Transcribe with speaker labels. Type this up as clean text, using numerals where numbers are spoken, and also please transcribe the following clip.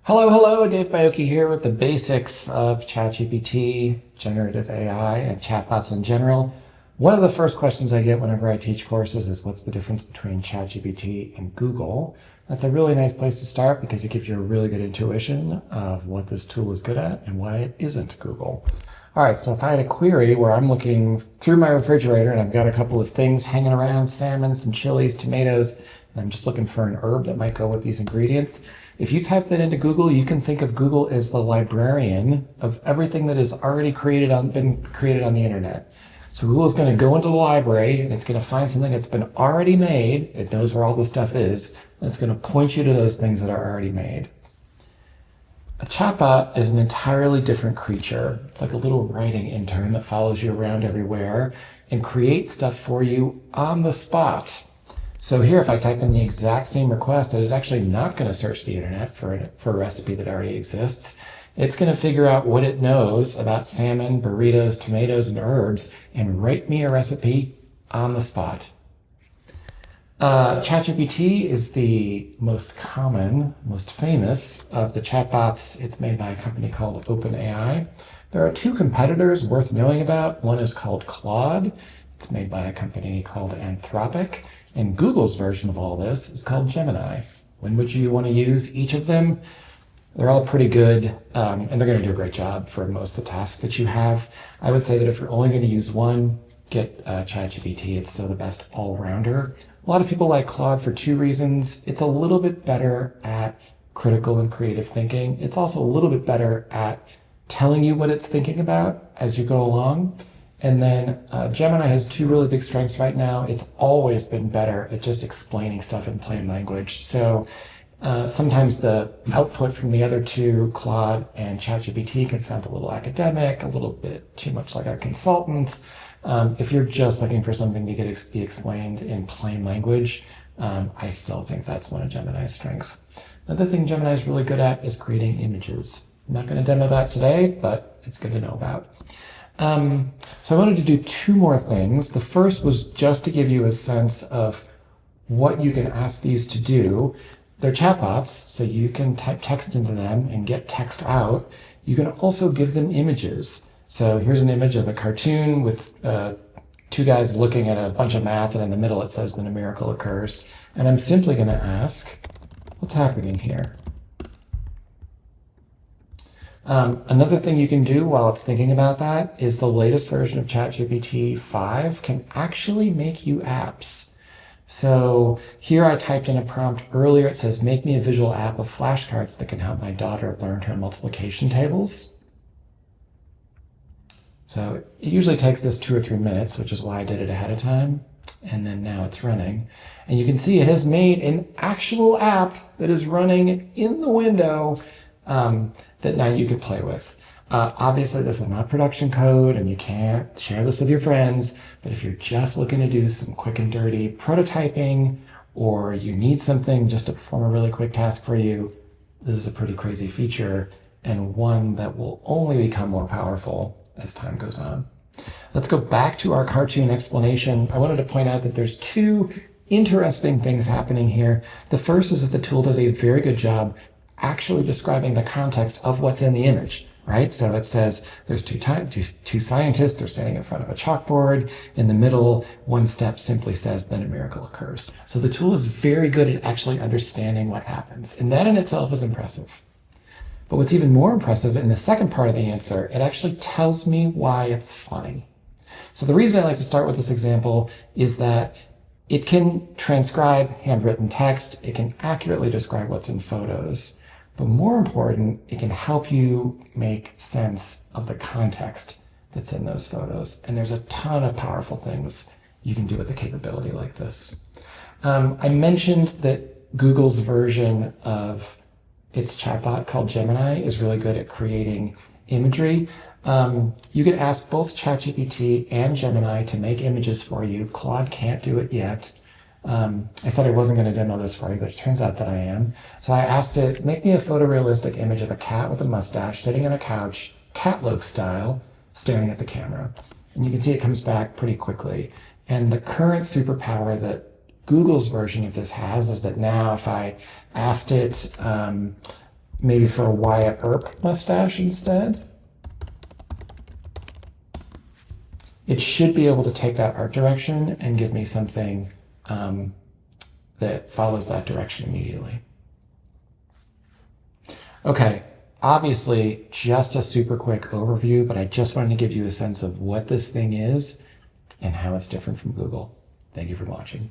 Speaker 1: Hello, Dave Bioki here with the basics of ChatGPT, generative AI, and chatbots in general. One of the first questions I get whenever I teach courses is what's the difference between ChatGPT and Google? That's a really nice place to start because it gives you a really good intuition of what this tool is good at and why it isn't Google. All right, so if I had a query where I'm looking through my refrigerator and I've got a couple of things hanging around, salmon, some chilies, tomatoes, and I'm just looking for an herb that might go with these ingredients, if you type that into Google, you can think of Google as the librarian of everything that has already been created on the internet. So Google is going to go into the library and it's going to find something that's been already made. It knows where all this stuff is, and it's going to point you to those things that are already made. A chatbot is an entirely different creature. It's like a little writing intern that follows you around everywhere and creates stuff for you on the spot. So here, if I type in the exact same request, it is actually not going to search the internet for a recipe that already exists. It's going to figure out what it knows about salmon, burritos, tomatoes, and herbs and write me a recipe on the spot. ChatGPT is the most common, most famous of the chatbots. It's made by a company called OpenAI. There are two competitors worth knowing about. One is called Claude. It's made by a company called Anthropic. And Google's version of all this is called Gemini. When would you want to use each of them? They're all pretty good, and they're going to do a great job for most of the tasks that you have. I would say that if you're only going to use one, get ChatGPT. It's still the best all-rounder. A lot of people like Claude for two reasons. It's a little bit better at critical and creative thinking. It's also a little bit better at telling you what it's thinking about as you go along. And then Gemini has two really big strengths right now. It's always been better at just explaining stuff in plain language. So sometimes the output from the other two, Claude and ChatGPT, can sound a little academic, a little bit too much like a consultant. If you're just looking for something to be explained in plain language, I still think that's one of Gemini's strengths. Another thing Gemini is really good at is creating images. I'm not going to demo that today, but it's good to know about. So I wanted to do two more things. The first was just to give you a sense of what you can ask these to do. They're chatbots, so you can type text into them and get text out. You can also give them images. So here's an image of a cartoon with two guys looking at a bunch of math, and in the middle it says then a miracle occurs. And I'm simply going to ask, what's happening here? Another thing you can do while it's thinking about that is the latest version of ChatGPT 5 can actually make you apps. So here I typed in a prompt earlier. It says, make me a visual app of flashcards that can help my daughter learn her multiplication tables. So it usually takes this 2 or 3 minutes, which is why I did it ahead of time. And then now it's running. And you can see it has made an actual app that is running in the window that now you can play with. Obviously, this is not production code and you can't share this with your friends, but if you're just looking to do some quick and dirty prototyping, or you need something just to perform a really quick task for you, this is a pretty crazy feature and one that will only become more powerful as time goes on. Let's go back to our cartoon explanation. I wanted to point out that there's two interesting things happening here. The first is that the tool does a very good job actually describing the context of what's in the image, right? So it says there's two scientists, they're standing in front of a chalkboard. In the middle, one step simply says, then a miracle occurs. So the tool is very good at actually understanding what happens. And that in itself is impressive. But what's even more impressive in the second part of the answer, it actually tells me why it's funny. So the reason I like to start with this example is that it can transcribe handwritten text. It can accurately describe what's in photos. But more important, it can help you make sense of the context that's in those photos. And there's a ton of powerful things you can do with a capability like this. I mentioned that Google's version of its chatbot called Gemini is really good at creating imagery. You could ask both ChatGPT and Gemini to make images for you. Claude can't do it yet. I said I wasn't going to demo this for you, but it turns out that I am. So I asked it, make me a photorealistic image of a cat with a mustache sitting on a couch, cat loaf style, staring at the camera. And you can see it comes back pretty quickly. And the current superpower that Google's version of this has is that now if I asked it, maybe for a Wyatt Earp mustache instead. It should be able to take that art direction and give me something that follows that direction immediately. Okay, obviously just a super quick overview, but I just wanted to give you a sense of what this thing is and how it's different from Google. Thank you for watching.